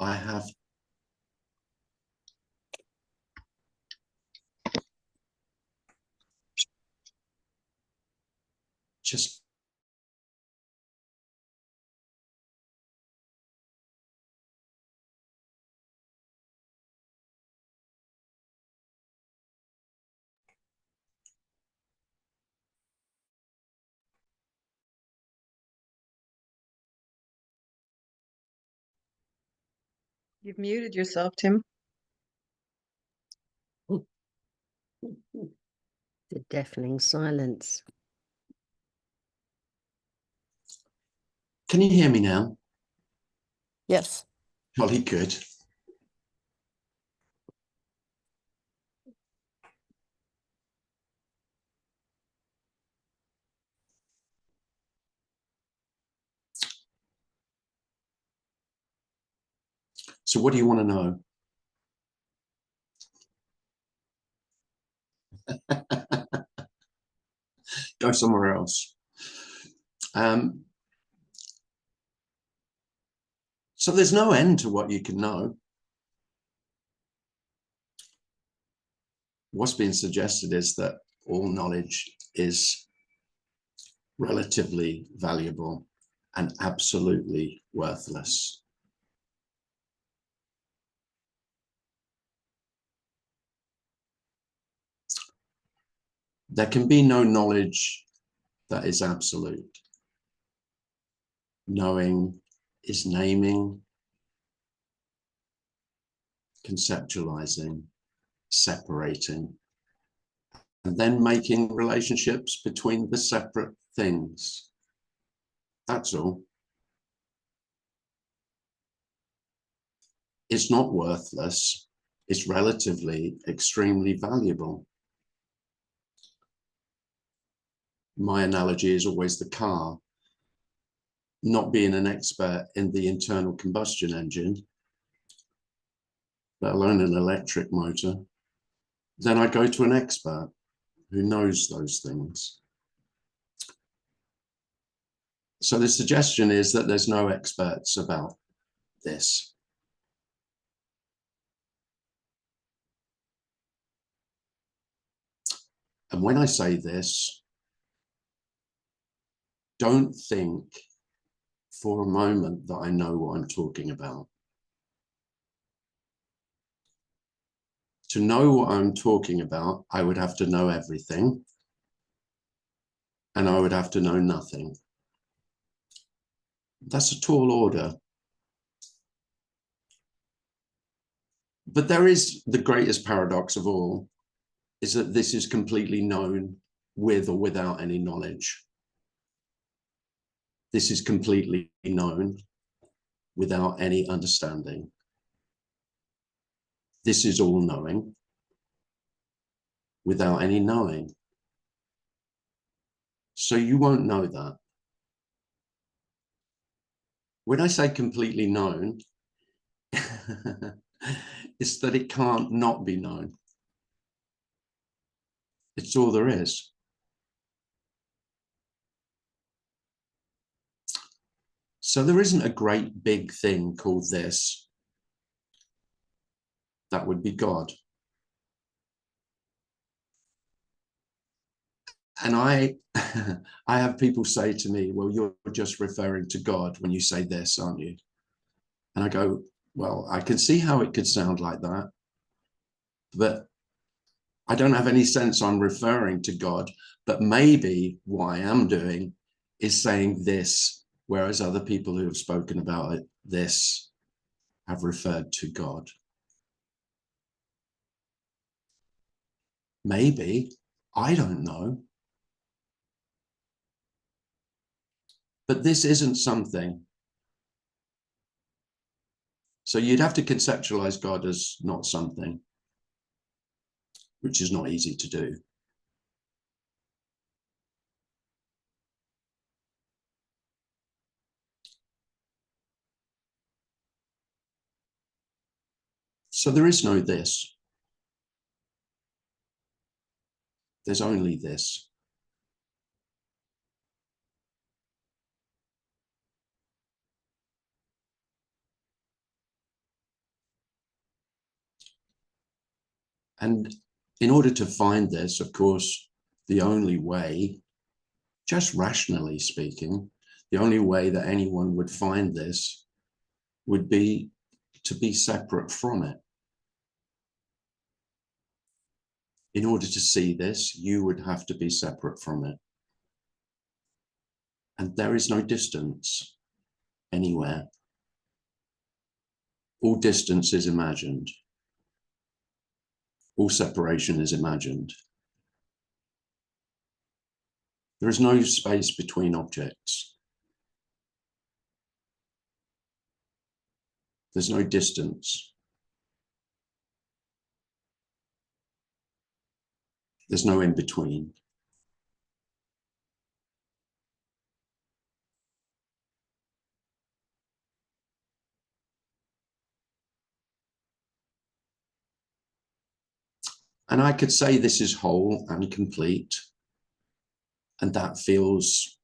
I have just You've muted yourself, Tim. The deafening silence. Can you hear me now? Yes. Jolly good. So what do you want to know? Go somewhere else. So there's no end to what you can know. What's being suggested is that all knowledge is relatively valuable and absolutely worthless. There can be no knowledge that is absolute. Knowing is naming, conceptualizing, separating, and then making relationships between the separate things. That's all. It's not worthless. It's relatively extremely valuable. My analogy is always the car. Not being an expert in the internal combustion engine, let alone an electric motor, then I go to an expert who knows those things. So the suggestion is that there's no experts about this. And when I say this, don't think for a moment that I know what I'm talking about. To know what I'm talking about, I would have to know everything, and I would have to know nothing. That's a tall order. But there is the greatest paradox of all, is that this is completely known with or without any knowledge. This is completely known without any understanding. This is all knowing without any knowing. So you won't know that. When I say completely known, it's that it can't not be known. It's all there is. So there isn't a great big thing called this. That would be God. And I have people say to me, well, you're just referring to God when you say this, aren't you? And I go, well, I can see how it could sound like that, but I don't have any sense I'm referring to God. But maybe what I am doing is saying this, whereas other people who have spoken about it, this, have referred to God. Maybe, I don't know. But this isn't something. So you'd have to conceptualize God as not something, which is not easy to do. So there is no this. There's only this. And in order to find this, of course, the only way, just rationally speaking, the only way that anyone would find this would be to be separate from it. In order to see this, you would have to be separate from it. And there is no distance anywhere. All distance is imagined. All separation is imagined. There is no space between objects. There's no distance. There's no in between. And I could say this is whole and complete, and that feels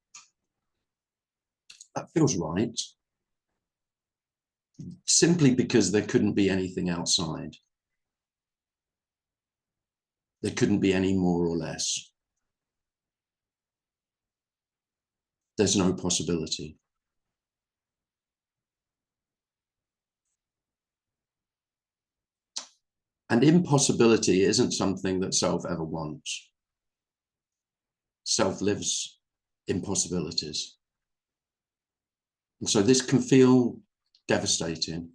right, simply because there couldn't be anything outside. There couldn't be any more or less. There's no possibility. And impossibility isn't something that self ever wants. Self lives impossibilities. And so this can feel devastating,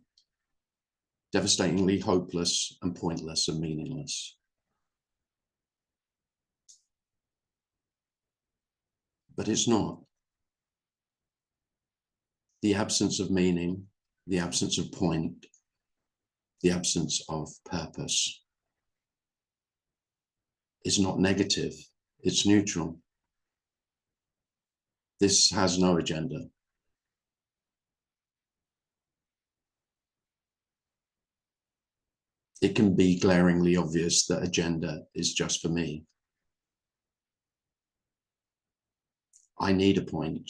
devastatingly hopeless and pointless and meaningless. But it's not. The absence of meaning, the absence of point, the absence of purpose is not negative, it's neutral. This has no agenda. It can be glaringly obvious that agenda is just for me. I need a point.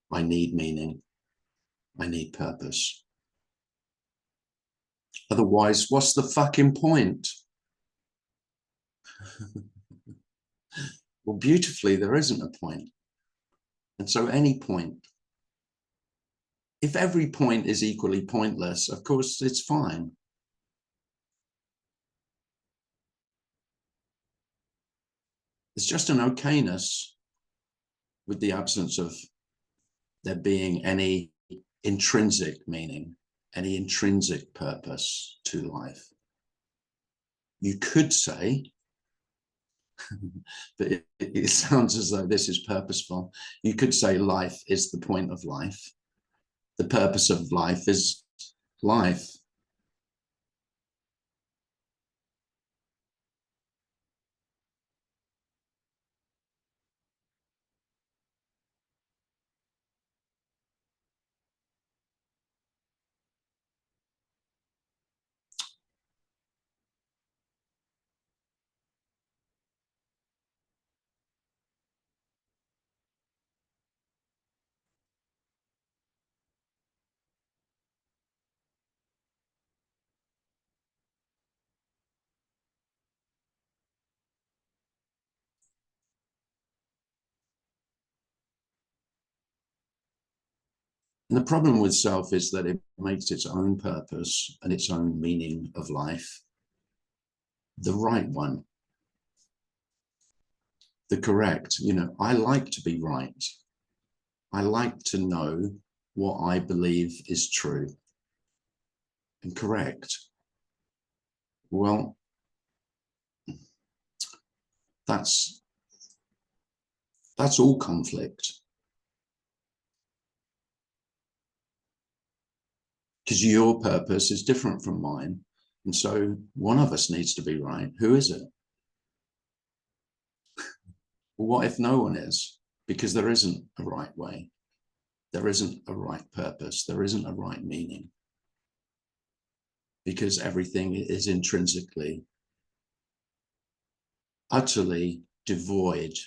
I need meaning. I need purpose. Otherwise, what's the fucking point? Well, beautifully, there isn't a point. And so any point, if every point is equally pointless, of course, it's fine. It's just an okayness with the absence of there being any intrinsic meaning, any intrinsic purpose to life. You could say, but it sounds as though this is purposeful. You could say life is the point of life. The purpose of life is life. And the problem with self is that it makes its own purpose and its own meaning of life the right one, the correct. I like to be right. I like to know what I believe is true and correct. Well, that's all conflict. Because your purpose is different from mine. And so one of us needs to be right. Who is it? Well, what if no one is? Because there isn't a right way. There isn't a right purpose. There isn't a right meaning. Because everything is intrinsically, utterly devoid,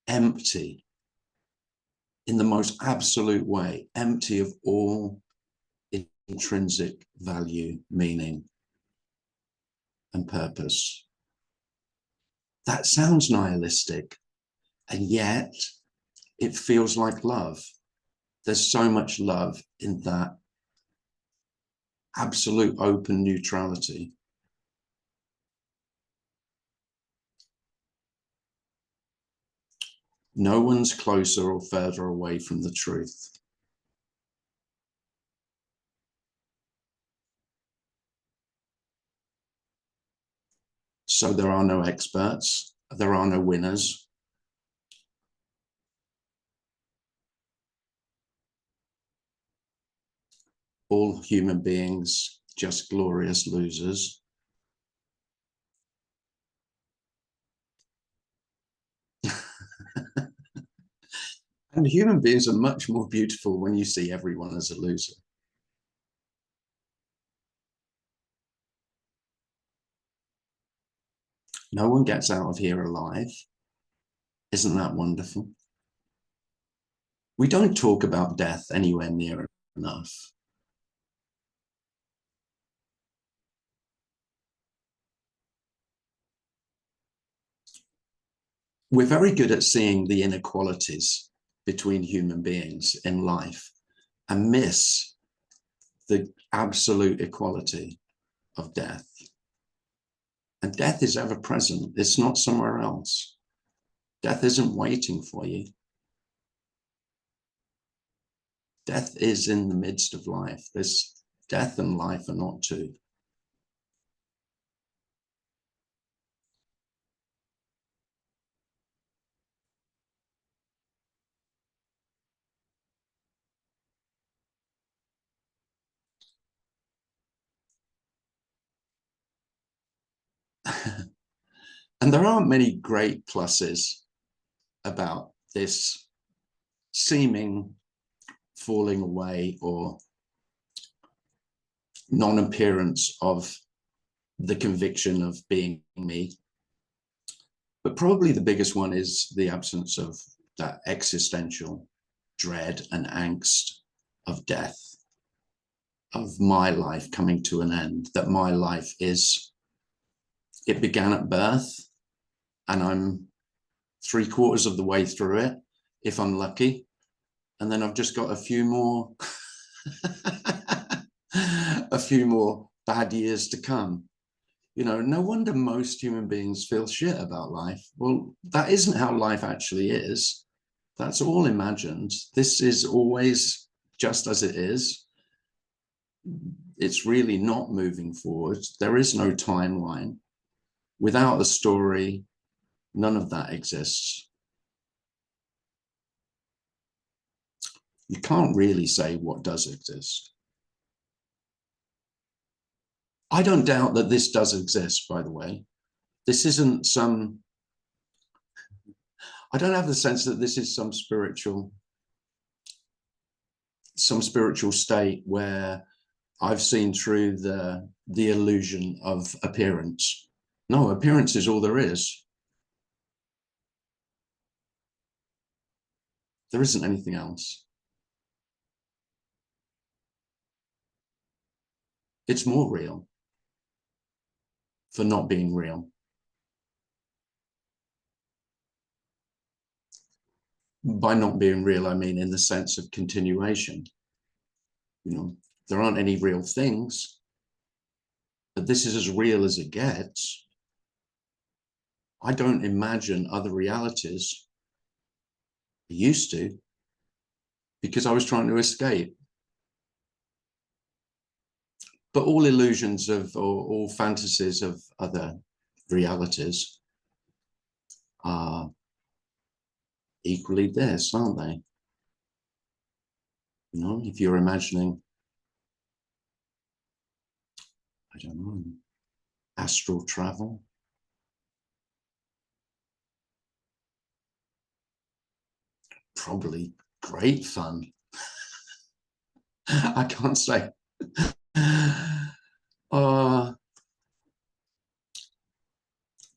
empty, in the most absolute way, empty of all intrinsic value, meaning. and purpose. That sounds nihilistic, and yet it feels like love. There's so much love in that absolute open neutrality. No one's closer or further away from the truth. So there are no experts, there are no winners. All human beings, just glorious losers. And human beings are much more beautiful when you see everyone as a loser. No one gets out of here alive. Isn't that wonderful? We don't talk about death anywhere near enough. We're very good at seeing the inequalities between human beings in life and miss the absolute equality of death. And death is ever present. It's not somewhere else. Death isn't waiting for you. Death is in the midst of life. This death and life are not two. And there aren't many great pluses about this seeming falling away or non-appearance of the conviction of being me. But probably the biggest one is the absence of that existential dread and angst of death, of my life coming to an end, that my life is, it began at birth and I'm 3/4 of the way through it, if I'm lucky. And then I've just got a few more, a few more bad years to come. You know, no wonder most human beings feel shit about life. Well, that isn't how life actually is. That's all imagined. This is always just as it is. It's really not moving forward. There is no timeline. Without a story, none of that exists. You can't really say what does exist. I don't doubt that this does exist, by the way. This isn't some, I don't have the sense that this is some spiritual state where I've seen through the illusion of appearance. No, appearance is all there is. There isn't anything else. It's more real for not being real. By not being real, I mean in the sense of continuation. You know, there aren't any real things, but this is as real as it gets. I don't imagine other realities. I used to, because I was trying to escape. But all illusions of, or all fantasies of other realities are equally this, aren't they? You know, if you're imagining, I don't know, astral travel, probably great fun. I can't say.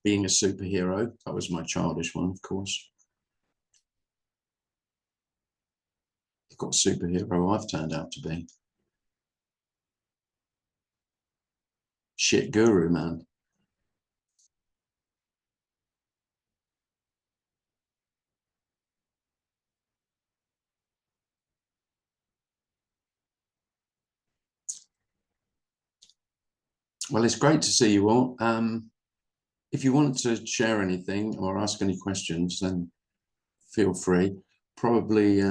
Being a superhero, that was my childish one, of course. Look what superhero I've turned out to be. Shit guru, man. Well, it's great to see you all. If you want to share anything or ask any questions, then feel free. Probably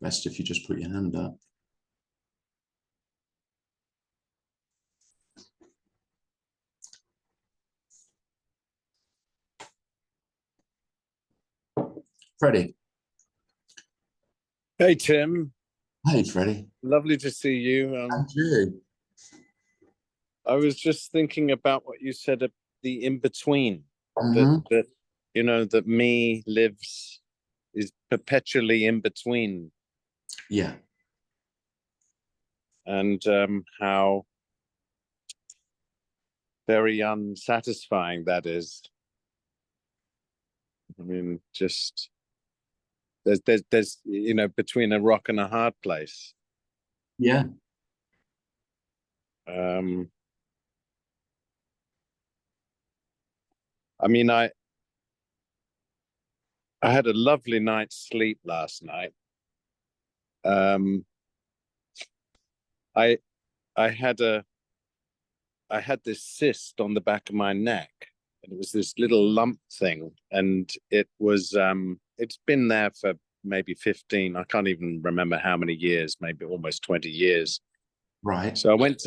best if you just put your hand up. Freddie. Hey, Tim. Hey, Freddie. Lovely to see you. And you. I was just thinking about what you said at the in-between, Mhm. that you know, that me is perpetually in between, Yeah. and how very unsatisfying that is. I mean, just there's you know, between a rock and a hard place. Yeah. I mean, I had a lovely night's sleep last night. I I had this cyst on the back of my neck, and it was this little lump thing, and it was it's been there for maybe 15, I can't even remember how many years, maybe almost 20 years. Right. So I went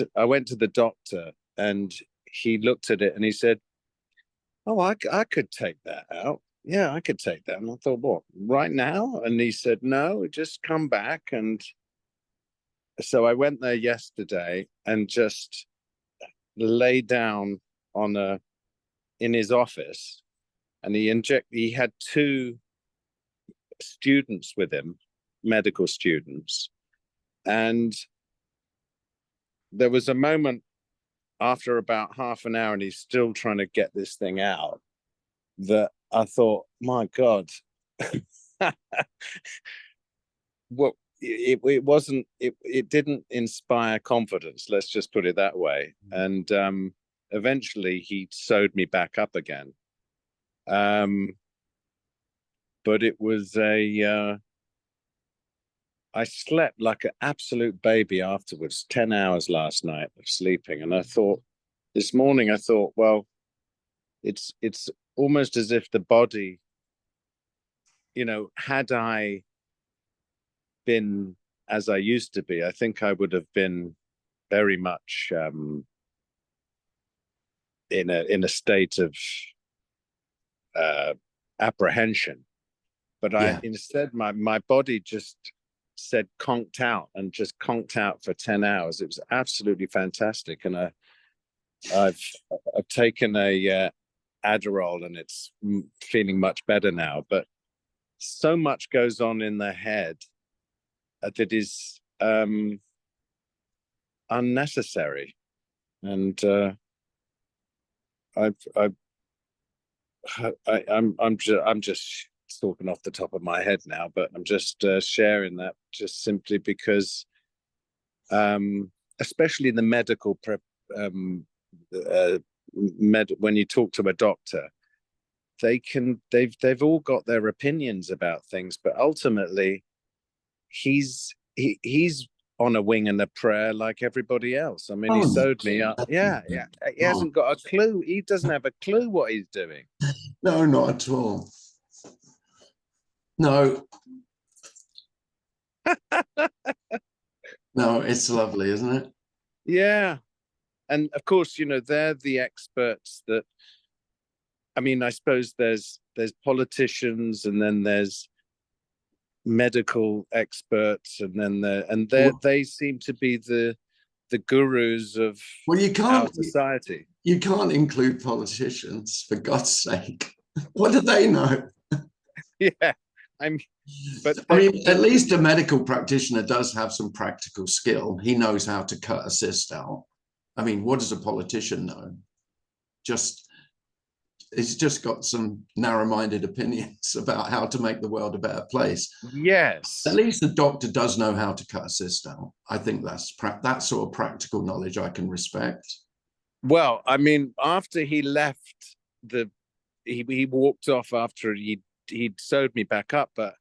to the doctor, and he looked at it and he said, "Oh, I could take that out. Yeah, I could take that." And I thought, "What, right now?" And he said, "No, just come back." And so I went there yesterday and just lay down on in his office, and he had two students with him, medical students, and there was a moment after about half an hour and he's still trying to get this thing out, that I thought, my God, what it wasn't, it didn't inspire confidence, let's just put it that way. And eventually he sewed me back up again, but it was I slept like an absolute baby afterwards, 10 hours last night of sleeping. And I thought, this morning, I thought, well, it's almost as if the body, you know, had I been as I used to be, I think I would have been very much in a state of apprehension. But Yeah. instead, my body just said conked out, and just conked out for 10 hours. It was absolutely fantastic. And I've taken a Adderall, and it's feeling much better now. But so much goes on in the head that is unnecessary. And I'm just talking off the top of my head now, but I'm just sharing that just simply because, especially the medical when you talk to a doctor, they've all got their opinions about things, but ultimately he's on a wing and a prayer like everybody else. I mean, he sewed me up. Yeah. He hasn't got a clue. He doesn't have a clue what he's doing. No, not at all. No. No, it's lovely, isn't it? Yeah. And of course, you know, they're the experts that, I mean, I suppose there's politicians, and then there's medical experts, and then they seem to be the gurus of our society. You can't include politicians, for God's sake. What do they know? Yeah, I mean, at least a medical practitioner does have some practical skill. He knows how to cut a cyst out. I mean, what does a politician know? He's just got some narrow-minded opinions about how to make the world a better place. Yes. At least the doctor does know how to cut a cyst out. I think that's that sort of practical knowledge I can respect. Well, I mean, after he left, he walked off after he'd sewed me back up, but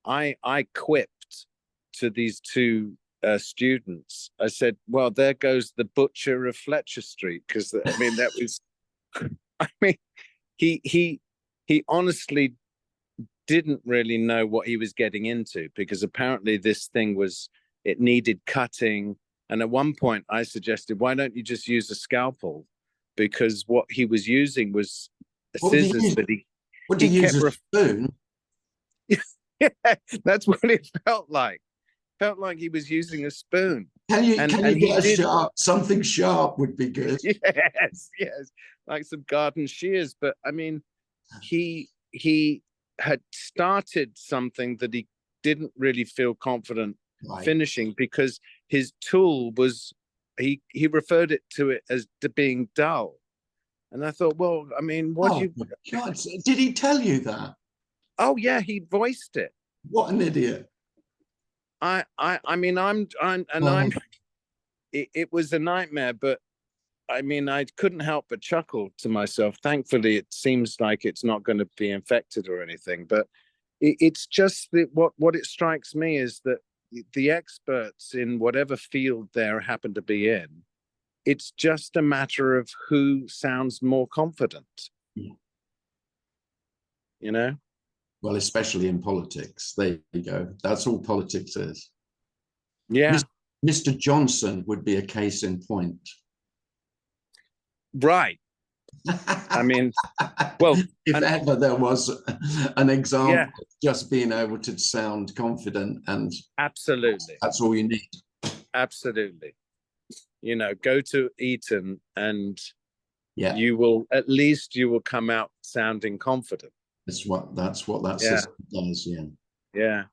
I quipped to these two students, I said, well, there goes the butcher of Fletcher Street, because I mean that was I mean he honestly didn't really know what he was getting into, because apparently this thing was, it needed cutting. And at one point I suggested, why don't you just use a scalpel? Because what he was using was scissors that What do you use, kept a spoon? Yeah, that's what it felt like. Felt like he was using a spoon. Can you get a did, sharp, something sharp would be good. Yes, like some garden shears. But I mean, he had started something that he didn't really feel confident finishing, because his tool was, he referred to it as being dull. And I thought, well, I mean, what do you... God, did he tell you that? Oh yeah, he voiced it. What an idiot. I mean, it was a nightmare, but I mean, I couldn't help but chuckle to myself. Thankfully, it seems like it's not going to be infected or anything, but it's just that what it strikes me is that the experts in whatever field they happen to be in, it's just a matter of who sounds more confident. Yeah. You know? Well, especially in politics. There you go. That's all politics is. Yeah. Mr. Johnson would be a case in point. Right. I mean, well, if ever there was an example, yeah, of just being able to sound confident, and absolutely, that's all you need. Absolutely. You know, go to Eton and yeah, you will come out sounding confident. That's what that system does. Yeah. Yeah.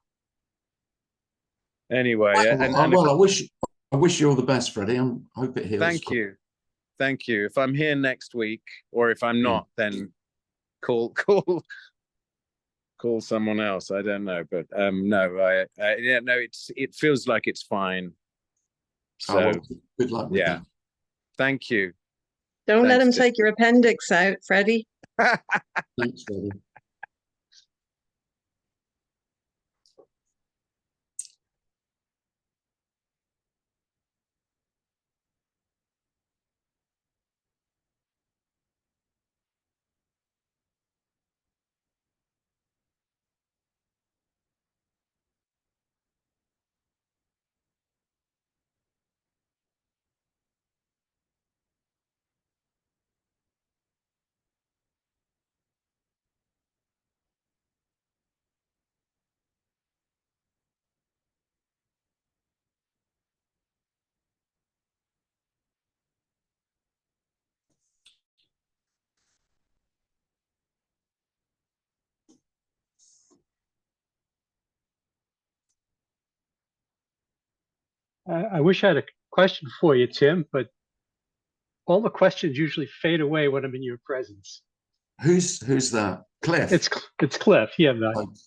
Anyway, well, I wish you all the best, Freddie. I hope it heals. Thank you. If I'm here next week, or if I'm not, then call someone else. I don't know, but no, it feels like it's fine. So well, good luck with that. Thank you. Don't let him take your appendix out, Freddie. Thanks, Freddie. I wish I had a question for you, Tim, but all the questions usually fade away when I'm in your presence. Who's that? Cliff. It's Cliff. Yeah.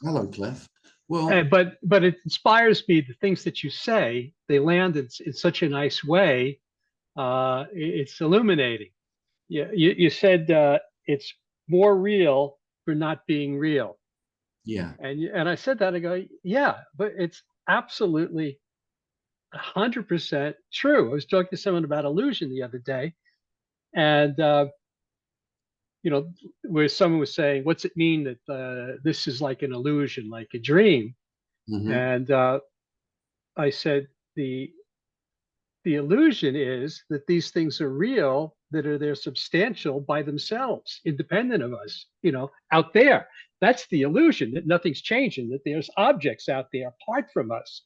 Hello, Cliff. Well, but it inspires me. The things that you say, they land in such a nice way. It's illuminating. Yeah. You said it's more real for not being real. Yeah. And I said that, I go, yeah, but it's absolutely 100% true. I was talking to someone about illusion the other day, and where someone was saying, "What's it mean that this is like an illusion, like a dream?" Mm-hmm. And I said, the illusion is that these things are real, they're substantial by themselves, independent of us. Out there. That's the illusion, that nothing's changing, that there's objects out there apart from us.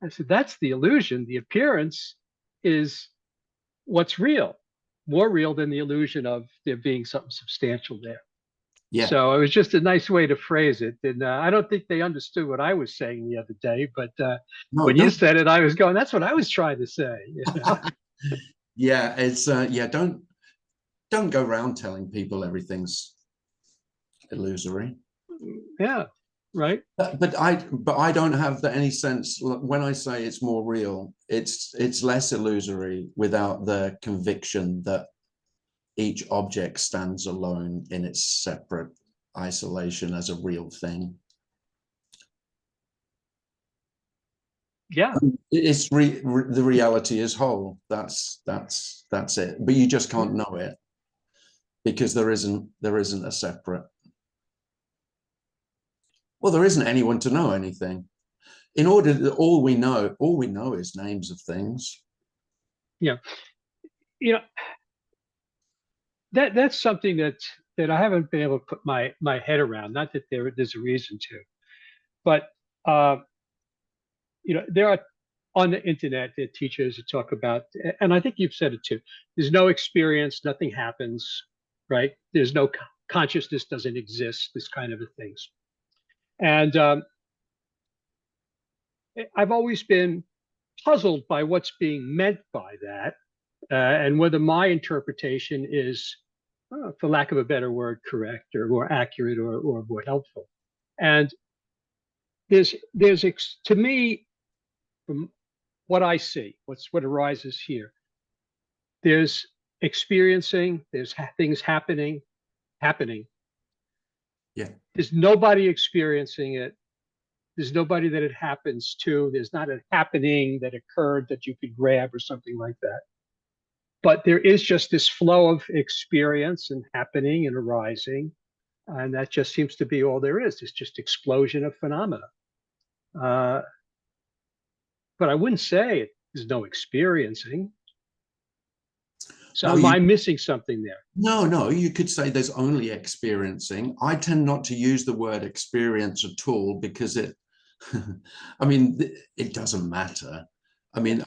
I said, that's the illusion. The appearance is what's real, more real than the illusion of there being something substantial there. Yeah. So it was just a nice way to phrase it. And I don't think they understood what I was saying the other day, but when you said it, I was going, that's what I was trying to say. Yeah, it's don't go around telling people everything's illusory. Yeah. Right. But I don't have any sense when I say it's more real, it's less illusory without the conviction that each object stands alone in its separate isolation as a real thing. Yeah. It's the reality is whole. That's it. But you just can't know it because there isn't a separate. Well, there isn't anyone to know anything. In order that all we know is names of things. Yeah. You know, that's something that I haven't been able to put my head around. Not that there's a reason to, but you know, there are on the internet there are teachers that talk about, and I think you've said it too. There's no experience, nothing happens, right? There's no consciousness, doesn't exist. This kind of a things, and I've always been puzzled by what's being meant by that, and whether my interpretation is, for lack of a better word, correct or more accurate or more helpful. And there's to me, from what I see, what arises here, there's experiencing, there's things happening. Yeah. There's nobody experiencing it. There's nobody that it happens to. There's not a happening that occurred that you could grab or something like that. But there is just this flow of experience and happening and arising. And that just seems to be all there is. It's just explosion of phenomena. But I wouldn't say there's no experiencing. So No, am I missing something there? No, you could say there's only experiencing. I tend not to use the word experience at all because I mean, it doesn't matter. I mean,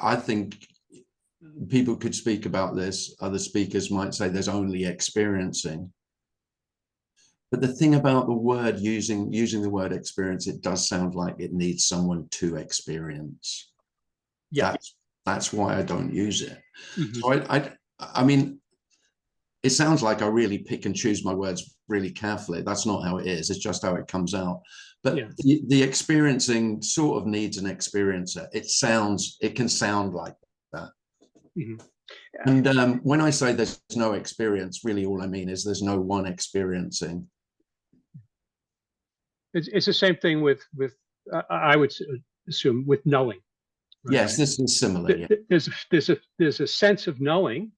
I think people could speak about this. Other speakers might say there's only experiencing. But the thing about the word, using the word experience, it does sound like it needs someone to experience. Yeah. That's why I don't use it. Mm-hmm. So I mean, it sounds like I really pick and choose my words really carefully. That's not how it is. It's just how it comes out. But yeah. the experiencing sort of needs an experiencer. It can sound like that. Mm-hmm. Yeah. And when I say there's no experience, really all I mean is there's no one experiencing. It's the same thing with I would assume with knowing. Right? Yes, this is similar. Yeah. There's a sense of knowing.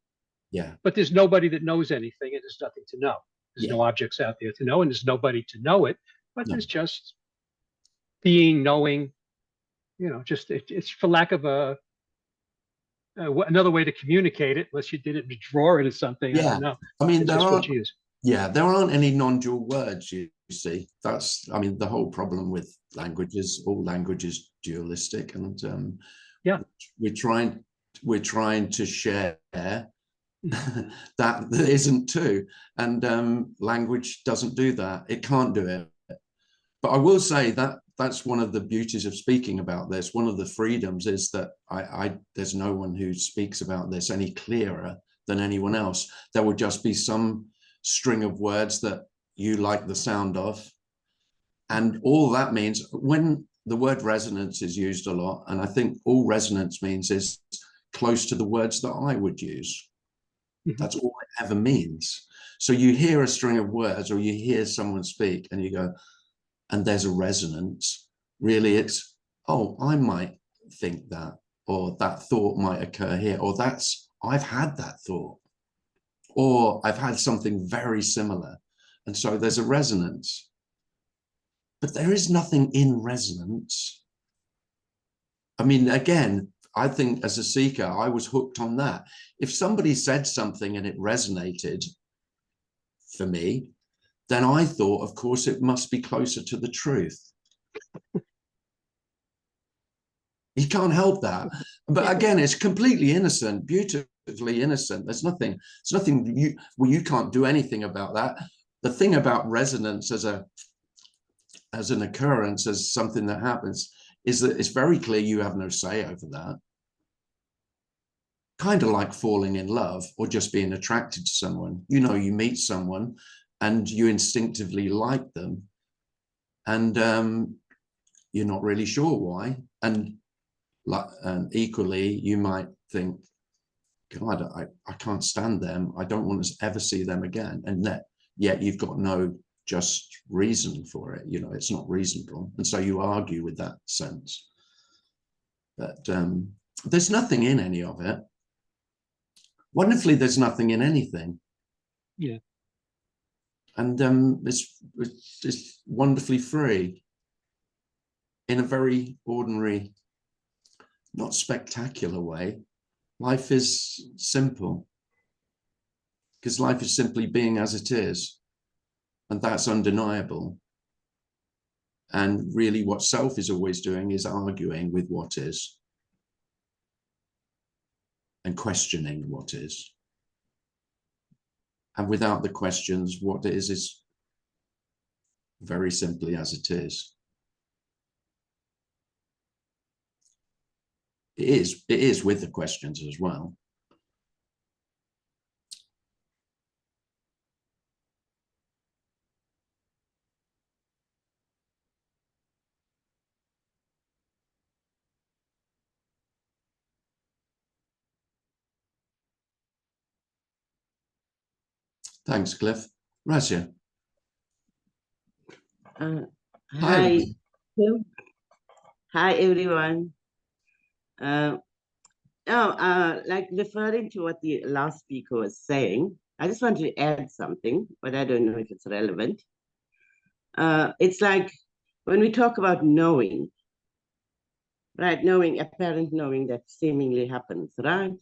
Yeah. But there's nobody that knows anything, and there's nothing to know. There's no objects out there to know, and there's nobody to know it. But there's just being, knowing. You know, just it's for lack of another way to communicate it, unless you did it to draw it or something. Yeah. I don't know. I mean, there aren't any non-dual words, you see. I mean, the whole problem with languages, all languages dualistic, and we're trying to share that isn't two, and language doesn't do that. It can't do it. But I will say that that's one of the beauties of speaking about this. One of the freedoms is that there's no one who speaks about this any clearer than anyone else. There will just be some string of words that you like the sound of, and all that means, when the word resonance is used a lot, and I think all resonance means is close to the words that I would use. That's all it ever means. So you hear a string of words, or you hear someone speak, and you go, and there's a resonance. Really, it's, oh, I might think that, or that thought might occur here, or I've had that thought, or I've had something very similar. And so there's a resonance. But there is nothing in resonance. I mean, again, I think as a seeker, I was hooked on that. If somebody said something and it resonated for me, then I thought, of course, it must be closer to the truth. You can't help that. But again, it's completely innocent, beautifully innocent. There's nothing you can't do anything about that. The thing about resonance as an occurrence, as something that happens, is that it's very clear you have no say over that. Kind of like falling in love or just being attracted to someone. You know, you meet someone and you instinctively like them, and you're not really sure why. And equally, you might think, God, I can't stand them. I don't want to ever see them again. And yet you've got no just reason for it. You know, it's not reasonable. And so you argue with that sense. But there's nothing in any of it. Wonderfully, there's nothing in anything. Yeah. And it's wonderfully free in a very ordinary, not spectacular way. Life is simple because life is simply being as it is, and that's undeniable. And really what self is always doing is arguing with what is and questioning what is. And without the questions, what is very simply as it is. It is with the questions as well. Thanks, Cliff. Razia. Hi. Hi. Tim. Hi, everyone. Like referring to what the last speaker was saying, I just want to add something, but I don't know if it's relevant. It's like when we talk about knowing, right? Knowing, apparent knowing that seemingly happens, right?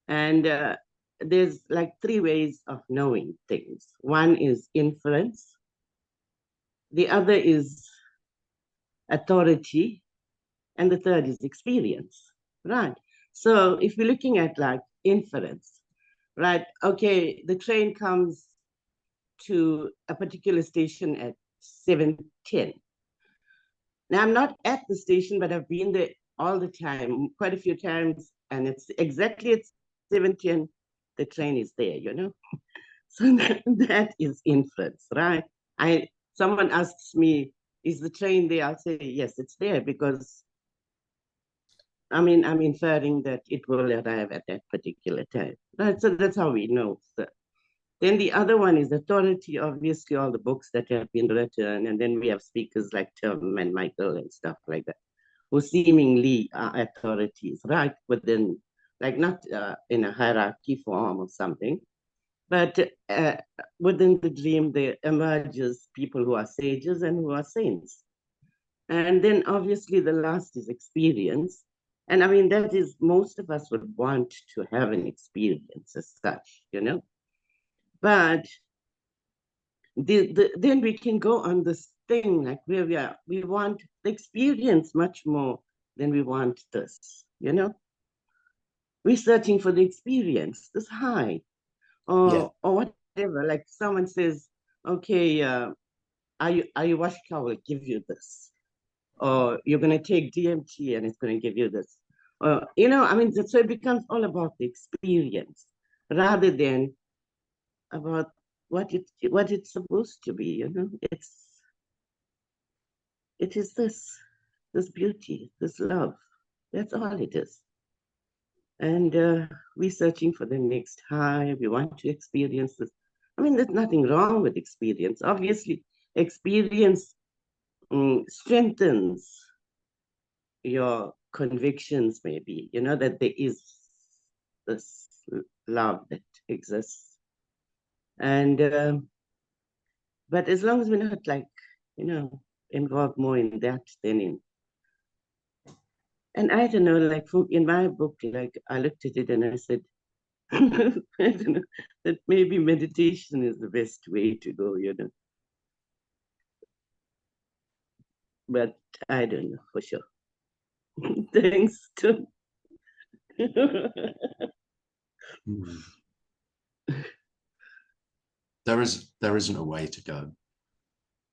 And there's like three ways of knowing things. One is inference. The other is authority. And the third is experience, right? So if we're looking at like inference, right? Okay, the train comes to a particular station at 7:10. Now I'm not at the station, but I've been there all the time, quite a few times, and it's exactly at 7:10, the train is there, you know? So that is inference, right? Someone asks me, is the train there? I'll say, yes, it's there because I'm inferring that it will arrive at that particular time. Right? So that's how we know. So then the other one is authority, obviously all the books that have been written, and then we have speakers like Tim and Michael and stuff like that, who seemingly are authorities, right? Within, like not in a hierarchy form or something, but within the dream there emerges people who are sages and who are saints. And then obviously the last is experience. And I mean, that is, most of us would want to have an experience as such, you know? But then we can go on this thing, like where we want the experience much more than we want this, you know? We're searching for the experience, this high, or whatever. Like someone says, okay, ayahuasca will give you this. Or you're going to take DMT and it's going to give you this. You know, I mean, so it becomes all about the experience rather than about what it's supposed to be, you know? It is this beauty, this love. That's all it is. And we're searching for the next high. We want to experience this. I mean, there's nothing wrong with experience. Obviously, experience strengthens your convictions, maybe, you know, that there is this love that exists. And but as long as we're not, like, you know, involved more in that than in, and I don't know, like in my book, like I looked at it and I said, I don't know, that maybe meditation is the best way to go, you know. But I don't know for sure. Thanks to There isn't a way to go.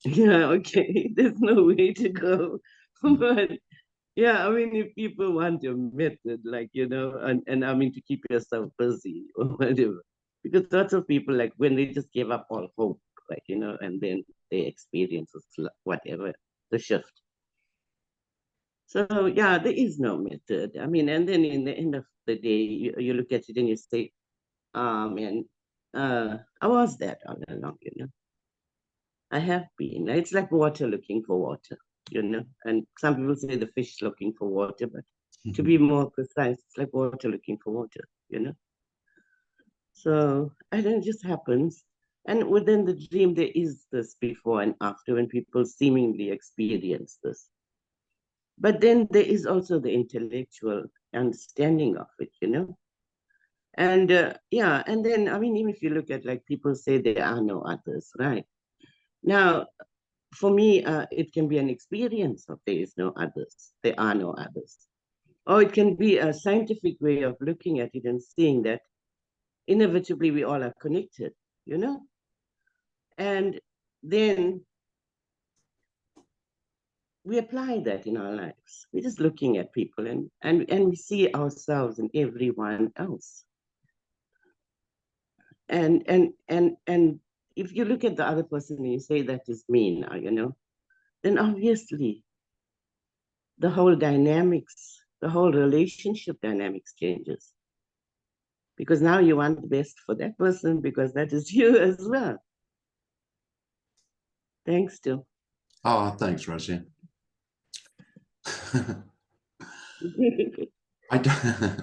Yeah, okay. There's no way to go. But yeah, I mean, if people want a method, like, you know, and I mean, to keep yourself busy or whatever, because lots of people, like, when they just give up all hope, like, you know, and then they experience whatever, the shift. So yeah, there is no method. I mean, and then in the end of the day, you look at it and you say, man, I was that all along, you know. I have been. It's like water looking for water, you know. And some people say the fish looking for water, but To be more precise, it's like water looking for water, you know? So, and then it just happens. And within the dream, there is this before and after when people seemingly experience this. But then there is also the intellectual understanding of it, you know? And yeah, and then, I mean, even if you look at like people say there are no others, right? Now, for me, it can be an experience of there is no others, there are no others. Or it can be a scientific way of looking at it and seeing that inevitably we all are connected, you know? And then we apply that in our lives. We're just looking at people and we see ourselves in everyone else. And if you look at the other person and you say that is me now, you know, then obviously the whole dynamics, the whole relationship dynamics changes. Because now you want the best for that person because that is you as well. Thanks, Stu. Oh, thanks, Rosie. I don't,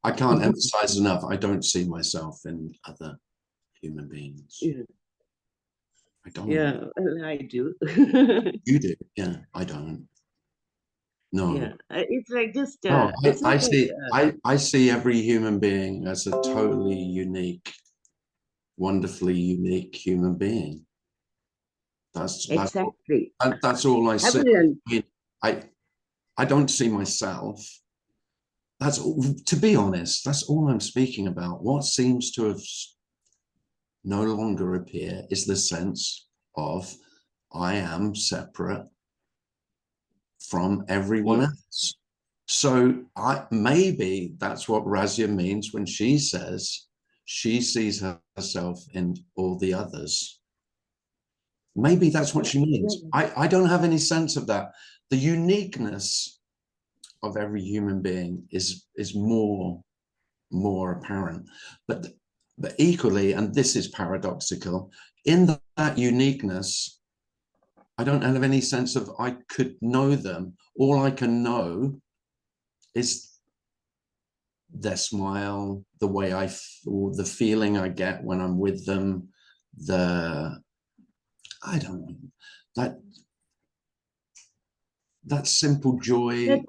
I can't emphasize enough. I don't see myself in other human beings. Yeah. I don't. Yeah, well, I do. You do? Yeah, I don't. No. Yeah, it's like just. No, It's I not see. like, I see every human being as a totally unique, wonderfully unique human being. That's exactly. that's all I see. Everyone. I mean, I don't see myself. That's all, to be honest, that's all I'm speaking about. What seems to have no longer appear is the sense of I am separate from everyone else. So maybe that's what Razia means when she says she sees herself in all the others. Maybe that's what she means. I don't have any sense of that. The uniqueness of every human being is more apparent, but equally, and this is paradoxical, in that uniqueness, I don't have any sense of I could know them. All I can know is their smile, the way or the feeling I get when I'm with them, I don't know, that simple joy,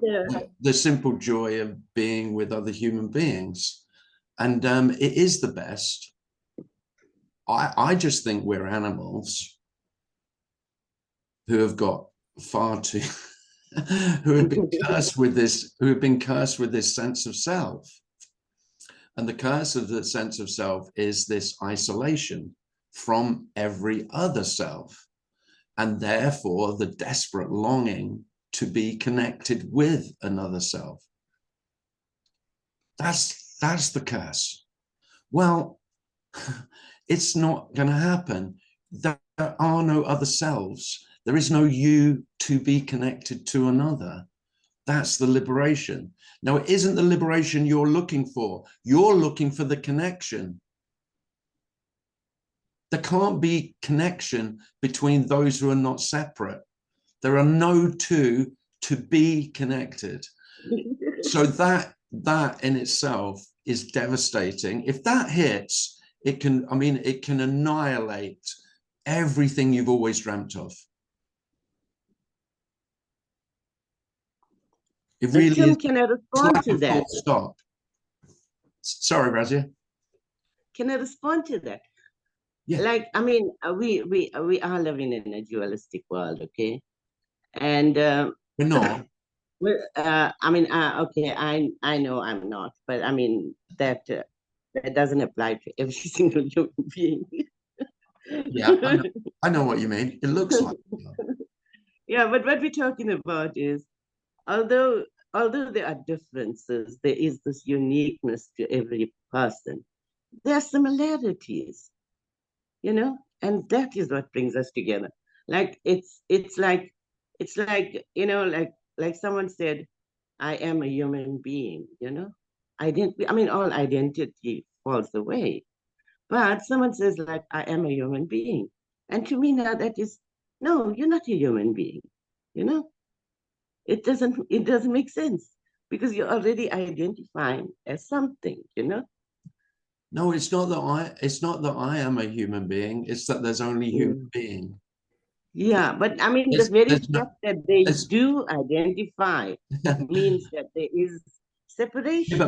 the simple joy of being with other human beings. And it is the best. I just think we're animals who have got far too, who have been cursed with this sense of self. And the curse of the sense of self is this isolation from every other self, and therefore the desperate longing to be connected with another self. That's the curse. Well, it's not going to happen. There are no other selves. There is no you to be connected to another. That's the liberation. Now, it isn't the liberation you're looking for. You're looking for the connection. There can't be connection between those who are not separate. There are no two to be connected. So that in itself is devastating. If that hits, it can annihilate everything you've always dreamt of. It really Tim, is. can I respond like to that? Stop. Sorry, Razia. Can I respond to that? Yeah. Like, I mean, we are living in a dualistic world, okay? And we're not. Well, I mean, okay, I know I'm not, but I mean that doesn't apply to every single human being. Yeah, I know what you mean. It looks like. Yeah, but what we're talking about is, although there are differences, there is this uniqueness to every person. There are similarities, you know, and that is what brings us together. Like it's like you know, like someone said, I am a human being, you know. I mean, all identity falls away. But someone says, like, I am a human being. And to me now that is, no, you're not a human being, you know. It doesn't make sense. because you're already identifying as something, you know? No, it's not that I am a human being. It's that there's only human being. Yeah, but I mean, There's- the very there's no- fact that they there's- do identify means that there is separation.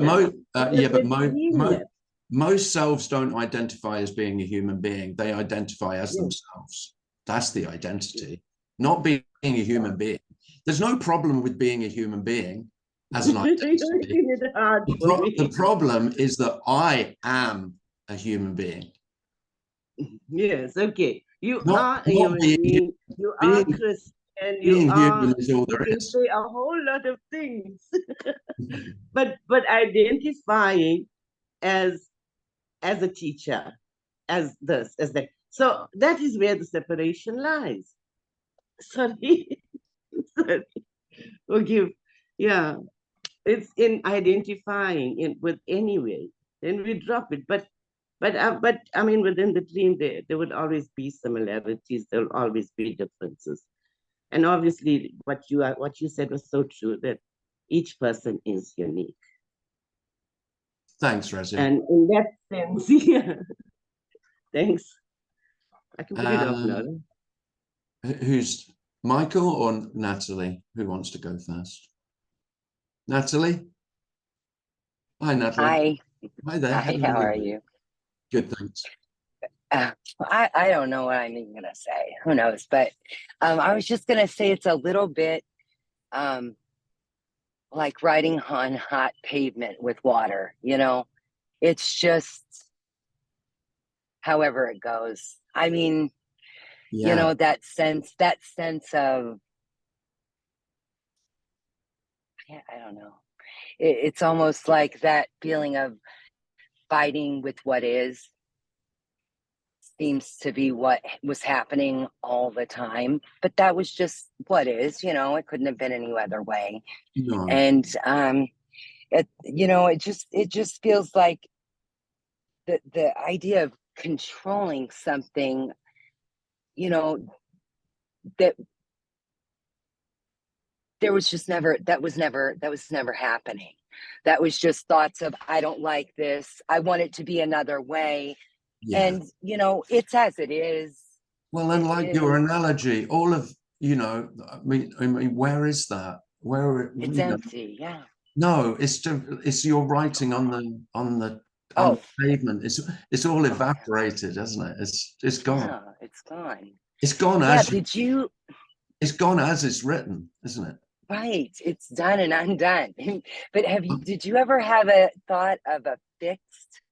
Most selves don't identify as being a human being. They identify as themselves. That's the identity, not being a human being. There's no problem with being a human being as an identity. The problem is that I am a human being. Yes, okay. You Not are a human being. You are Christian. You are. Human is all there You can is. say a whole lot of things, but identifying as a teacher, as this, as that. So that is where the separation lies. Sorry, sorry. Forgive. Yeah, it's in identifying it with any way. Then we drop it, but I mean, within the dream, there would always be similarities. There will always be differences, and obviously, what you said was so true, that each person is unique. Thanks, Rezi. And in that sense, yeah. Thanks. I can put it off now. Who's Michael or Natalie? Who wants to go first? Natalie? Hi, Natalie. Hi. Hi there. Hi, how are you? Good, thanks. I don't know what I'm even gonna say. Who knows? But I was just gonna say it's a little bit like riding on hot pavement with water, you know? It's just however it goes. I mean, you know, that sense of, yeah, I don't know. It's almost like that feeling of fighting with what is seems to be what was happening all the time, but that was just what is, you know. It couldn't have been any other way. No. And you know, it just feels like the idea of controlling something, you know, that was never happening. That was just thoughts of, I don't like this, I want it to be another way. Yeah. And you know, it's as it is. Well, and like your analogy, all of, you know, I mean, where is that? Where it's empty, yeah. No, it's your writing on the pavement. It's all evaporated, isn't it? It's gone. Yeah, it's gone. It's gone as it's gone as it's written, isn't it? Right. It's done and undone. But did you ever have a thought of a fixed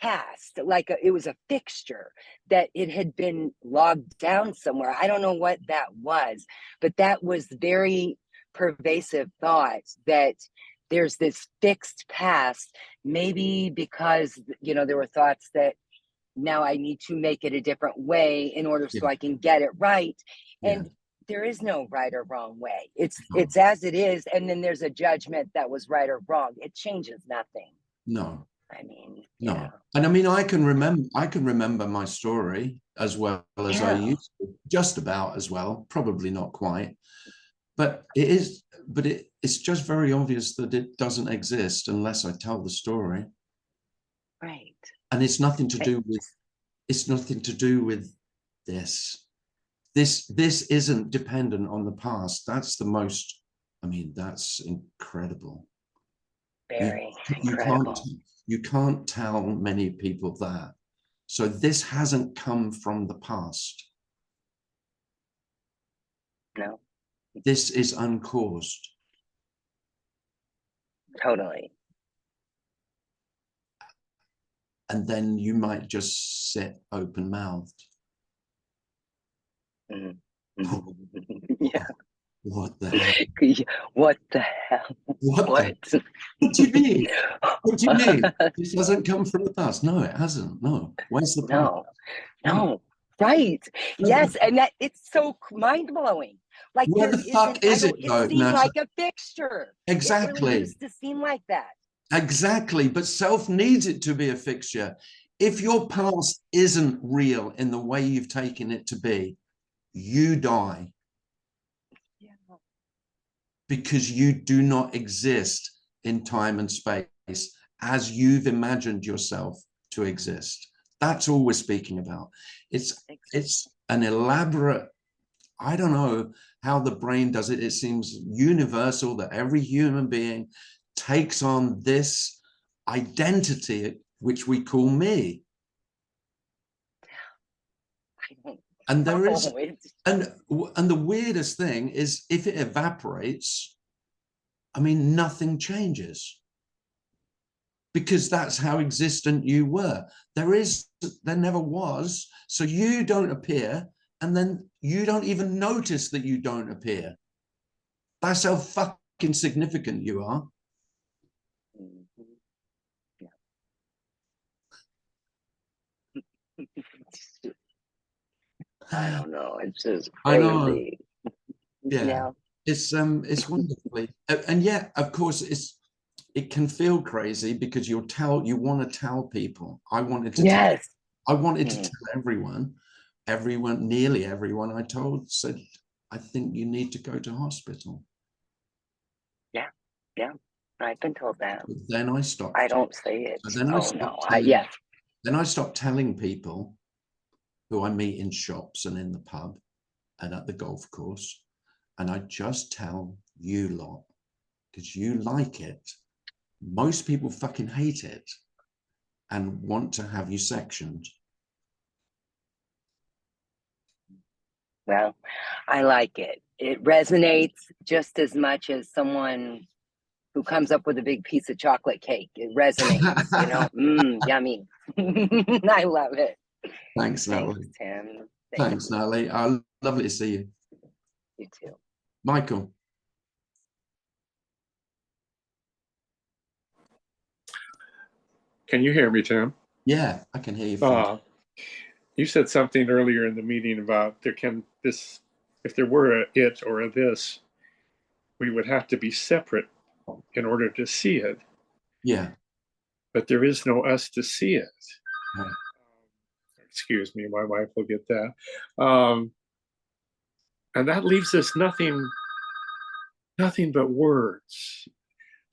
past, like it was a fixture, that it had been logged down somewhere? I don't know what that was, but that was very pervasive thought, that there's this fixed past, maybe because, you know, there were thoughts that now I need to make it a different way in order so I can get it right. And there is no right or wrong way. It's as it is, and then there's a judgment that was right or wrong. It changes nothing. No. I mean, no. Yeah. And I mean, I can remember my story as well as I used to, just about as well, probably not quite. But it's just very obvious that it doesn't exist unless I tell the story. Right. And it's nothing to do with this. This isn't dependent on the past. That's the most, I mean, that's incredible. Very incredible. You can't tell many people that. So this hasn't come from the past. No. This is uncaused. Totally. And then you might just sit open-mouthed. Yeah. What the hell? What the hell? What do you mean? What do you mean? This hasn't come from the past. No, it hasn't. No. Where's the past? No. Right. Yes. And that it's so mind-blowing. Like, where the fuck is it though? It seems like a fixture. Exactly. It really used to seem like that. Exactly. But self needs it to be a fixture. If your past isn't real in the way you've taken it to be, you die. Yeah. because you do not exist in time and space as you've imagined yourself to exist. That's all we're speaking about. It's an elaborate, I don't know how the brain does it. It seems universal that every human being takes on this identity, which we call me. And there is, and the weirdest thing is if it evaporates, I mean, nothing changes. Because that's how existent you were. There never was. So you don't appear, and then you don't even notice that you don't appear. That's how fucking significant you are. I don't know. It's just I know. crazy. Yeah. It's wonderfully, and yet, of course, it can feel crazy because you want to tell people. I wanted to tell everyone, nearly everyone I told said, I think you need to go to hospital. Yeah, I've been told that. But then I stopped. I don't say it. So then then I stopped telling people who I meet in shops and in the pub and at the golf course, and I just tell you lot because you like it. Most people fucking hate it and want to have you sectioned. Well, I like it. It resonates just as much as someone who comes up with a big piece of chocolate cake. It resonates, yummy. I love it. Thanks, Natalie. Thanks, Tim. Thanks, Natalie. Lovely to see you. You too. Michael. Can you hear me, Tim? Yeah, I can hear you fine. You said something earlier in the meeting about if there were a it or a this, we would have to be separate in order to see it. Yeah. But there is no us to see it. Right. Excuse me, my wife will get that. And that leaves us nothing but words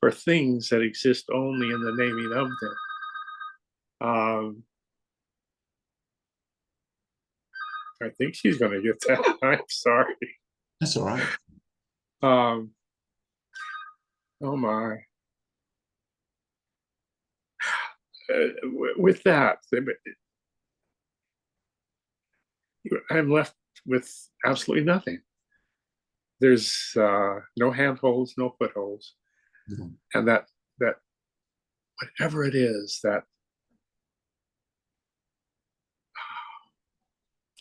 for things that exist only in the naming of them. I think she's going to get that. I'm sorry. That's all right. Oh my. With that, I'm left with absolutely nothing. There's no handholds, no footholds. Mm-hmm. And that whatever it is, that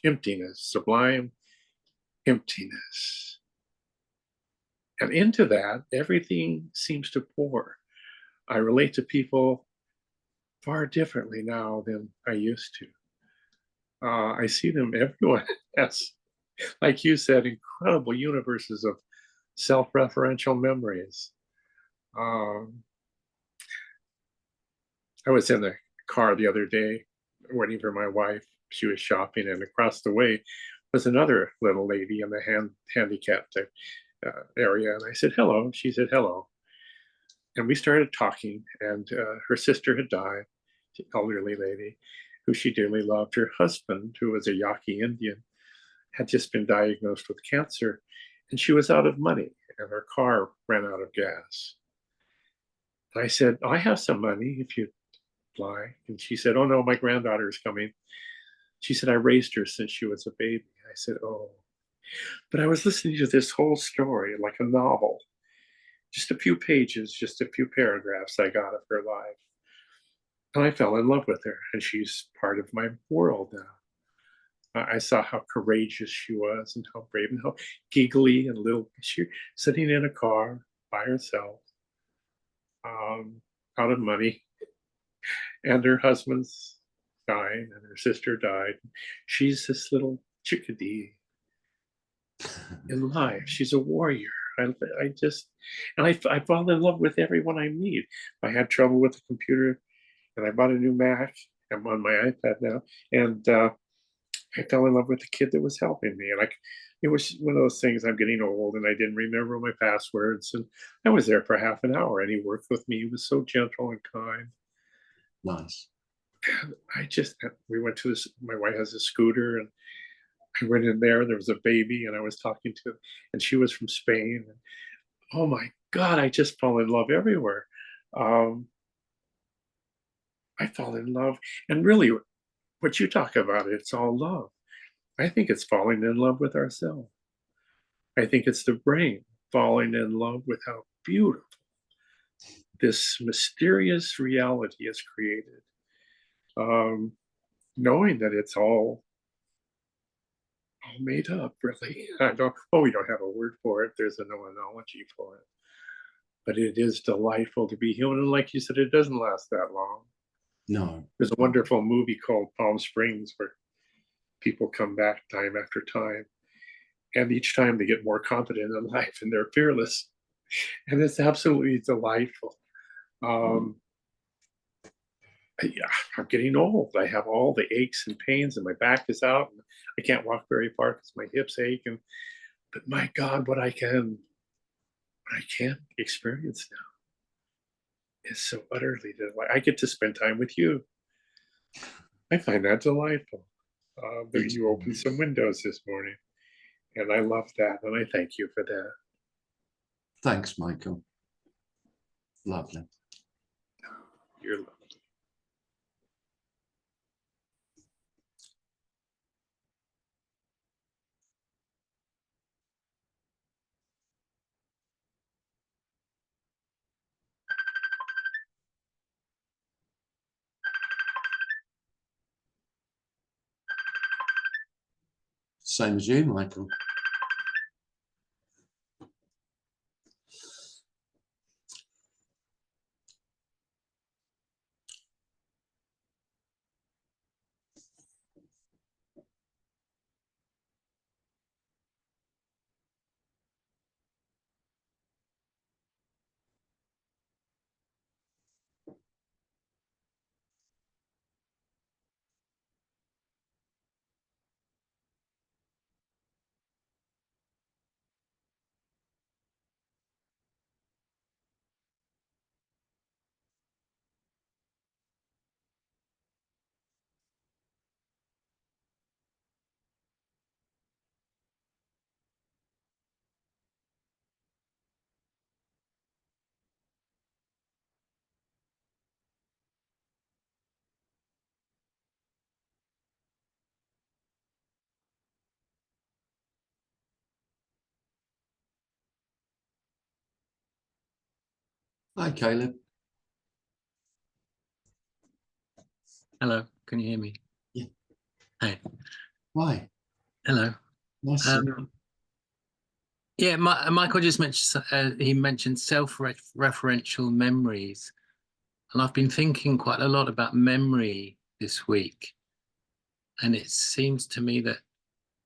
emptiness, sublime emptiness. And into that, everything seems to pour. I relate to people far differently now than I used to. I see them, everyone has, like you said, incredible universes of self-referential memories. I was in the car the other day waiting for my wife. She was shopping, and across the way was another little lady in the handicapped area. And I said, hello. She said, hello. And we started talking, and her sister had died, the elderly lady who she dearly loved. Her husband, who was a Yaqui Indian, had just been diagnosed with cancer, and she was out of money, and her car ran out of gas. And I said, I have some money if you'd like. And she said, oh no, my granddaughter is coming. She said, I raised her since she was a baby. I said, oh. But I was listening to this whole story like a novel. Just a few pages, just a few paragraphs I got of her life. And I fell in love with her, and she's part of my world now. I saw how courageous she was and how brave and how giggly and little. She sitting in a car by herself, out of money, and her husband's dying, and her sister died. She's this little chickadee in life. She's a warrior. I fall in love with everyone I meet. I had trouble with the computer, and I bought a new Mac. I'm on my iPad now, and I fell in love with the kid that was helping me. And like, it was one of those things, I'm getting old and I didn't remember my passwords. And I was there for half an hour and he worked with me. He was so gentle and kind. Nice. And we went to this, my wife has a scooter, and I went in there was a baby and I was talking to, and she was from Spain. And, oh my God, I just fall in love everywhere. I fall in love. And really, what you talk about, it's all love. I think it's falling in love with ourselves. I think it's the brain falling in love with how beautiful this mysterious reality is created. Knowing that it's all made up, really. We don't have a word for it. There's no analogy for it. But it is delightful to be human. And like you said, it doesn't last that long. No. There's a wonderful movie called Palm Springs where people come back time after time. And each time they get more confident in life and they're fearless. And it's absolutely delightful. Yeah, I'm getting old. I have all the aches and pains and my back is out. And I can't walk very far because my hips ache. But my God, what I can experience now is so utterly delightful. I get to spend time with you. I find that delightful. That you opened some windows this morning. And I love that. And I thank you for that. Thanks, Michael. Lovely. You're lovely. Same as you, Michael. Hi, Caleb. Hello, can you hear me? Yeah. Hey. Why? Hello. Nice. Yeah, Michael just mentioned he mentioned self-referential memories, and I've been thinking quite a lot about memory this week, and it seems to me that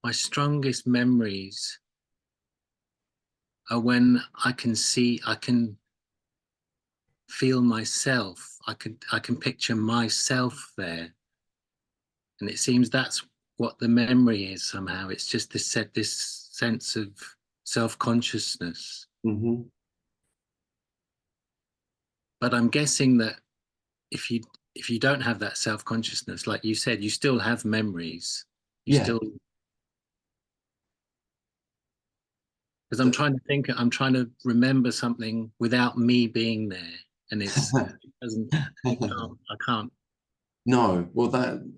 my strongest memories are when I can feel myself. I can picture myself there, and it seems that's what the memory is somehow. It's just this sense of self-consciousness. Mm-hmm. But I'm guessing that if you don't have that self-consciousness, like you said, you still have memories. Because I'm trying to remember something without me being there, and it doesn't. I can't. No, well,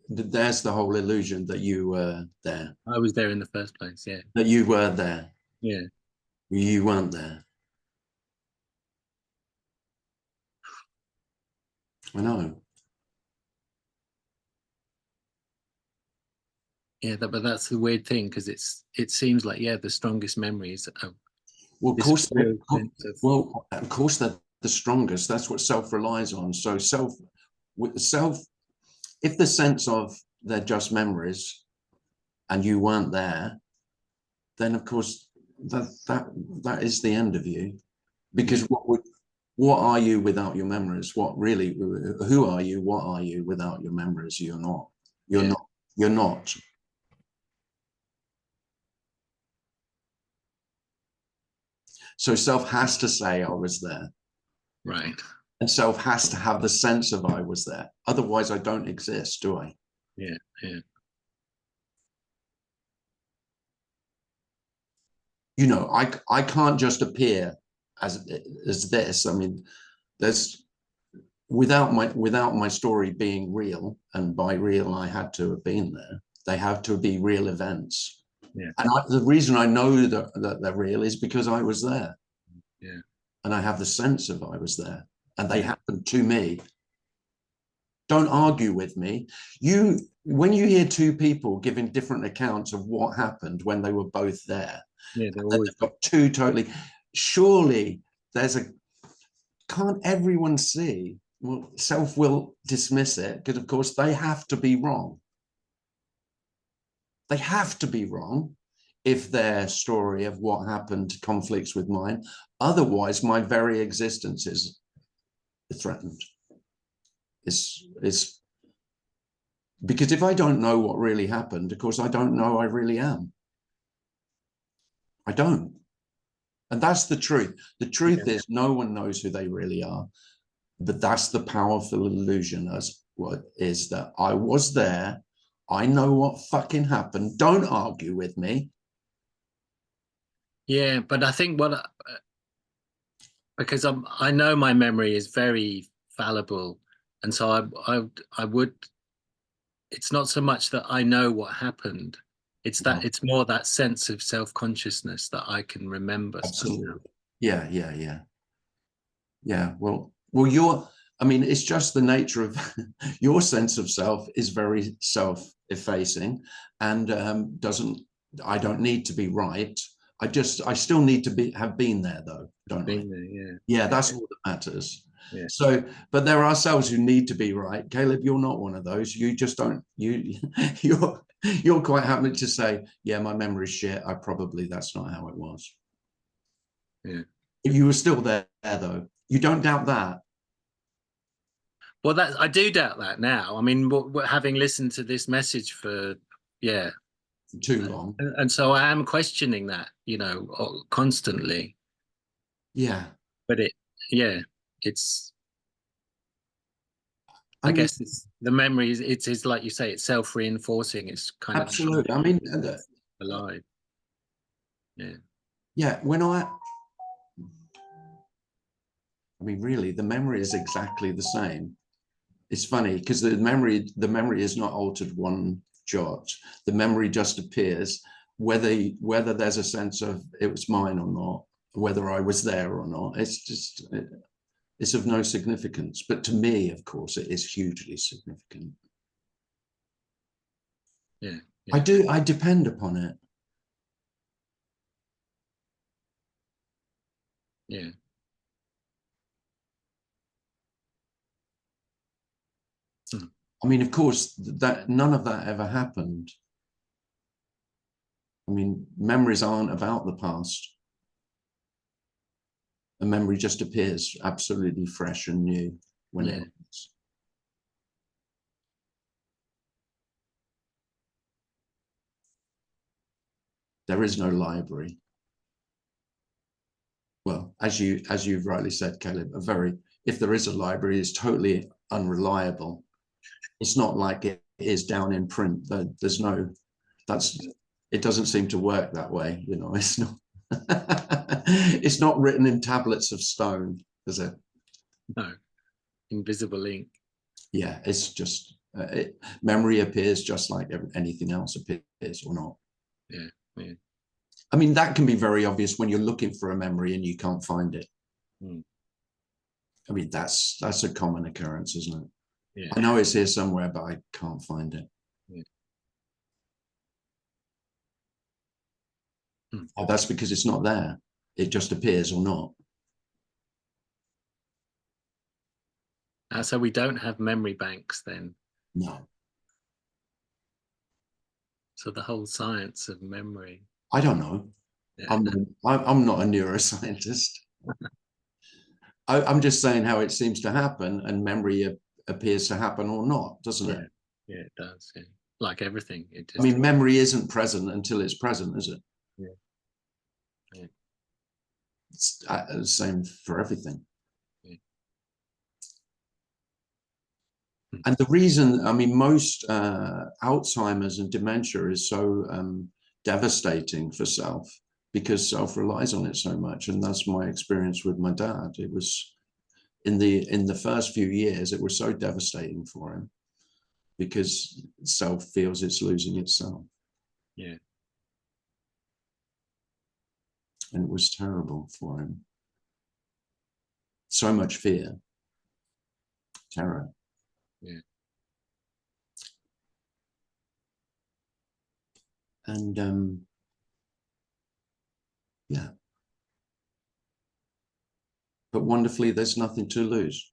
there's the whole illusion that you were there. I was there in the first place. Yeah. That you were there. Yeah. You weren't there. I know. Yeah, but that's the weird thing, because it seems like the strongest memories are. Well, of course, they're the strongest. That's what self relies on. So if the sense of they're just memories, and you weren't there, then of course that is the end of you, because what are you without your memories? Who are you? What are you without your memories? You're not. You're not. So self has to say I was there. Right. And self has to have the sense of I was there. Otherwise, I don't exist, do I? Yeah. Yeah. You know, I can't just appear as this. I mean, there's without my story being real, and by real I had to have been there. They have to be real events. Yeah. And the reason I know that they're real is because I was there. Yeah. And I have the sense of I was there, and they happened to me. Don't argue with me. When you hear two people giving different accounts of what happened when they were both there, Yeah, they're they've always got two totally. Surely can't everyone see? Well, self will dismiss it because, of course, they have to be wrong. They have to be wrong if their story of what happened conflicts with mine. Otherwise, my very existence is threatened. Is because if I don't know what really happened, of course, I don't know I really am. I don't. And that's the truth. The truth is no one knows who they really are. But that's the powerful illusion as what is that I was there. I know what fucking happened. Don't argue with me. Yeah, but I think because I know my memory is very fallible, and so I would. It's not so much that I know what happened. It's that it's more that sense of self-consciousness that I can remember. Absolutely. Somehow. Yeah. Well, I mean, it's just the nature of your sense of self is very self-effacing, and I don't need to be right. I still need to have been there though, don't I? There, Yeah, that's all that matters. Yeah. So, but there are selves who need to be right. Caleb, you're not one of those. You just don't. You're quite happy to say, yeah, my memory's shit. That's not how it was. Yeah. You were still there though. You don't doubt that. Well, I do doubt that now. I mean, having listened to this message for too long, and so I am questioning that, constantly. Yeah. But it's. I guess it's the memory is like you say, it's self-reinforcing. It's kind of absolutely. I mean, alive. Yeah. Yeah. I mean, really, the memory is exactly the same. It's funny because the memory is not altered one jot. The memory just appears, whether there's a sense of it was mine or not, whether I was there or not. It's of no significance. But to me, of course, it is hugely significant. Yeah. I depend upon it. Yeah. I mean, of course, that none of that ever happened. I mean, memories aren't about the past. A memory just appears absolutely fresh and new when it happens. There is no library. Well, as you've rightly said, Caleb, if there is a library, it's totally unreliable. It's not like it is down in print. It doesn't seem to work that way. It's not. It's not written in tablets of stone, is it? No, invisible ink. Yeah, it's just memory appears just like anything else appears or not. Yeah. I mean, that can be very obvious when you're looking for a memory and you can't find it. I mean, that's a common occurrence, isn't it? Yeah. I know it's here somewhere, but I can't find it. Oh, that's because it's not there. It just appears or not. So we don't have memory banks then? No. So the whole science of memory. I don't know. Yeah. I'm not a neuroscientist. I'm just saying how it seems to happen, and memory appears to happen or not, doesn't it? Yeah, it does. Yeah. Like everything. I mean, memory isn't present until it's present, is it? Yeah. It's the same for everything. And the reason, I mean, most Alzheimer's and dementia is so devastating for self, because self relies on it so much. And that's my experience with my dad. It was in the first few years, it was so devastating for him because self feels it's losing itself. Yeah. And it was terrible for him. So much fear, terror. Yeah. And yeah. But wonderfully, there's nothing to lose.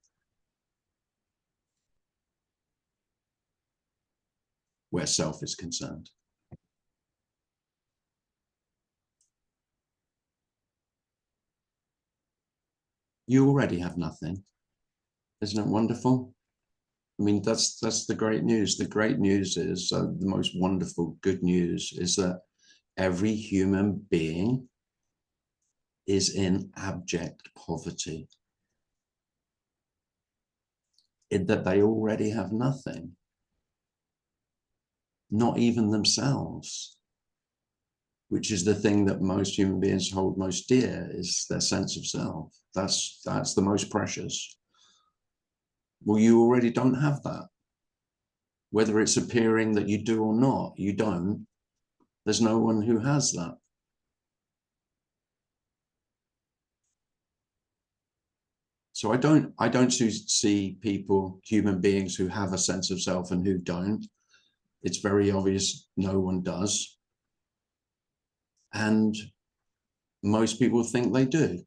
Where self is concerned. You already have nothing. Isn't it wonderful? I mean, that's the great news. The great news is, the most wonderful good news is that every human being is in abject poverty. In that they already have nothing. Not even themselves. Which is the thing that most human beings hold most dear, is their sense of self. That's the most precious. Well, you already don't have that. Whether it's appearing that you do or not, you don't. There's no one who has that. So I don't see people, human beings, who have a sense of self and who don't. It's very obvious no one does. And most people think they do,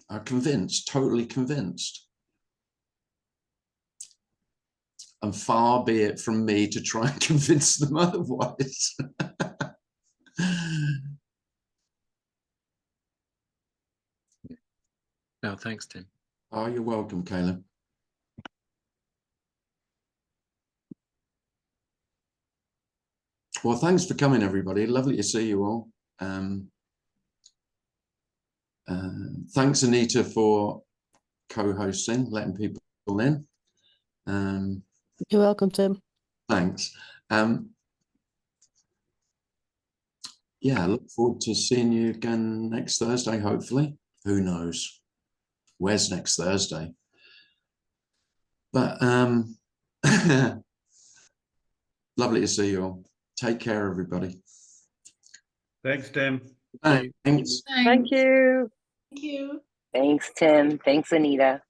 are convinced, totally convinced. And far be it from me to try and convince them otherwise. No, thanks, Tim. Oh, you're welcome, Caleb. Well, thanks for coming, everybody. Lovely to see you all. Thanks, Anita, for co-hosting, letting people in. You're welcome, Tim. Thanks. Yeah, I look forward to seeing you again next Thursday, hopefully. Who knows? Where's next Thursday? But lovely to see you all. Take care, everybody. Thanks, Tim. Thanks. Thank you. Thank you. Thanks, Tim. Thanks, Anita.